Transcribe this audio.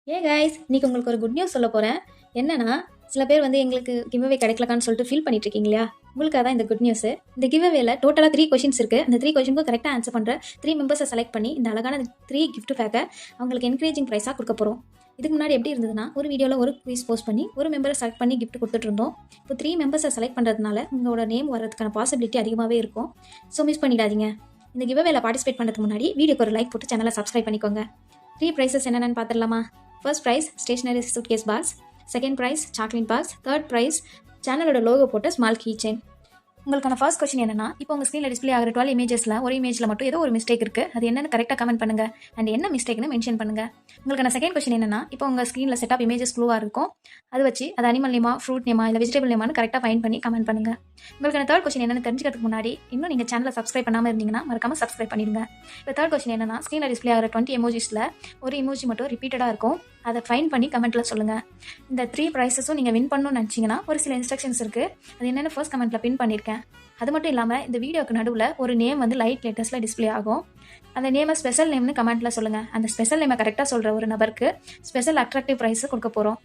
Guys இன்னைக்கு உங்களுக்கு ஒரு குட் நியூஸ் சொல்ல போகிறேன். என்னன்னா, சில பேர் வந்து எங்களுக்கு கிவ்அவே கிடைக்கலக்கான்னு சொல்லிட்டு ஃபீல் பண்ணிட்டு இருக்கீங்க இல்லையா? உங்களுக்காக தான் இந்த குட் நியூஸ். இந்த கிவ்அவேல டோட்டலாக 3 கொஷின்ஸ் இருக்கு. அந்த 3 கொஷினுக்கும் கரெக்டாக ஆன்சர் பண்ணுற 3 மெம்பர்ஸை செலக்ட் பண்ணி இந்த அழகான 3 gift பேக்கை அவங்களுக்கு என்கரேஜிங் ப்ரைஸாக கொடுக்க போகிறோம். இதுக்கு முன்னாடி எப்படி இருந்ததுன்னா, ஒரு வீடியோவில் ஒரு குவிஸ் போஸ்ட் பண்ணி ஒரு மெம்பரை செலக்ட் பண்ணி gift கொடுத்துட்டு இருந்தோம். இப்போ 3 மெம்பர்ஸை செலக்ட் பண்ணுறதுனால உங்களோட நேம் வரதுக்கான பாசிபிலிட்டி அதிகமாகவே இருக்கும். ஸோ மிஸ் பண்ணிடாதீங்க. இந்த கிவ்அவேல பார்ட்டிசிபேட் பண்ணுறதுக்கு முன்னாடி வீடியோக்கு ஒரு லைக் போட்டு சேனலை சப்ஸ்கிரைப் பண்ணிக்கோங்க. 3 ப்ரைஸஸ் என்னென்னு பார்த்துடலாமா? First prize stationery suitcase bars, second prize chocolate bars, third prize சேனலோட லோகோ போட்ட ஸ்மால் கீ செயின். உங்களுக்கான ஃபர்ஸ்ட் கொஸ்டின் என்னன்னா, இப்போ உங்கள் ஸ்க்ரீனில் டிஸ்பிளே ஆகிற 12 இமேஜஸில் ஒரு இமேஜில் மட்டும் ஏதோ ஒரு மிஸ்டேக் இருக்குது. அது என்னன்னு கரெக்டாக கமெண்ட் பண்ணுங்கள். அண்ட் என்ன மிஸ்டேக்னு மென்ஷன் பண்ணுங்கள். உங்களுக்கான செகண்ட் கொஸ்டின் என்னன்னா, இப்போ உங்கள் ஸ்க்ரீனில் செட் ஆஃப் இமேஜஸ் க்ளூவாக இருக்கும். அது வச்சு அது அனிமல் நேமா, ஃப்ரூட் நேமா, இல்லை வெஜிடபிள் நேமான்னு கரெக்டாக ஃபைன் பண்ணி கமெண்ட் பண்ணுங்கள். உங்களுக்கான தேர்ட் கொஸ்டின் என்னன்னு தெரிஞ்சுக்கிறதுக்கு முன்னாடி இன்னும் நீங்கள் சேனலை சப்ஸ்கிரைப் பண்ணாமல் இருந்தீங்கன்னா மறக்காம சப்ஸ்கிரைப் பண்ணிடுங்க. இப்போ தேர்ட் கொஸ்டின் என்னன்னா, ஸ்க்ரீனில் டிஸ்பிளே ஆகிற 20 எமோஜிஸில் ஒரு இமோஜி மட்டும் ரிப்பீட்டடாக இருக்கும். அதை ஃபைன் பண்ணி கமெண்ட்டில் சொல்லுங்கள். இந்த 3 ப்ரைஸஸும் நீங்கள் வின் பண்ணணும்னு நினச்சிங்கன்னா ஒரு சில இன்ஸ்ட்ரக்ஷன்ஸ் இருக்குது. அது என்னென்னு ஃபர்ஸ்ட் கமெண்ட்டில் பின் பண்ணியிருக்கேன். அது மட்டும் இல்லாமல் இந்த வீடியோக்கு நடுவில் ஒரு நேம் வந்து லைட் லெட்டர்ஸில் டிஸ்பிளே ஆகும். அந்த நேமை ஸ்பெஷல் நேம்னு கமெண்ட்டில் சொல்லுங்கள். அந்த ஸ்பெஷல் நேமை கரெக்டாக சொல்கிற ஒரு நபருக்கு ஸ்பெஷல் அட்ராக்டிவ் ப்ரைஸ் கொடுக்க போகிறோம்.